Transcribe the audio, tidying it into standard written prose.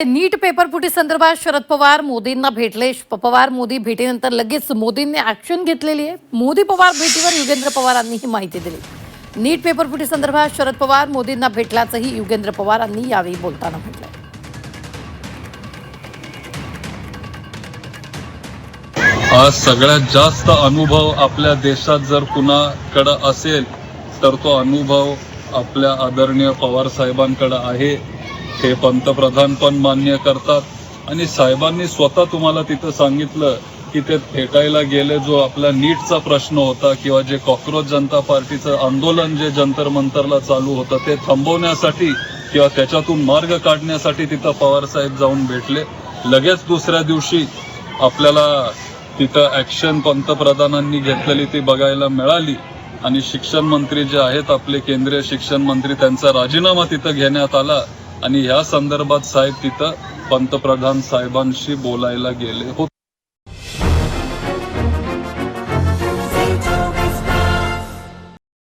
नीट पेपरफुटी संदर्भात शरद पवार मोदींना भेटले. पवार मोदी भेटीनंतर लगेच मोदींनी ऍक्शन घेतलेली आहे. मोदी पवार भेटीवर युगेंद्र पवारांनी ही माहिती दिली. नीट पेपरफुटी संदर्भात शरद पवार मोदींना भेटल्याचंही युगेंद्र पवारांनी यावेळी बोलताना म्हटलं. आज सगळ्यात जास्त अनुभव आपल्या देशात जर कुणाकडे असेल तर तो अनुभव आपल्या आदरणीय पवार साहेबांकडे आहे. हे पंतप्रधान पण मान्य करतात आणि साहेबांनी स्वतः तुम्हाला तिथं सांगितलं की ते भेटायला गेले. जो आपला नीटचा प्रश्न होता किंवा जे कॉक्रोच जनता पार्टीचं आंदोलन जे जंतर मंतरला चालू होतं ते थांबवण्यासाठी किंवा त्याच्यातून मार्ग काढण्यासाठी तिथं पवार साहेब जाऊन भेटले. लगेच दुसऱ्या दिवशी आपल्याला तिथं ऍक्शन पंतप्रधानांनी घेतलेली ती बघायला मिळाली आणि शिक्षण मंत्री जे आहेत आपले केंद्रीय शिक्षण मंत्री त्यांचा राजीनामा तिथं घेण्यात आला आणि या संदर्भात साहेब तिथं पंतप्रधान साहेबांशी बोलायला गेले होते.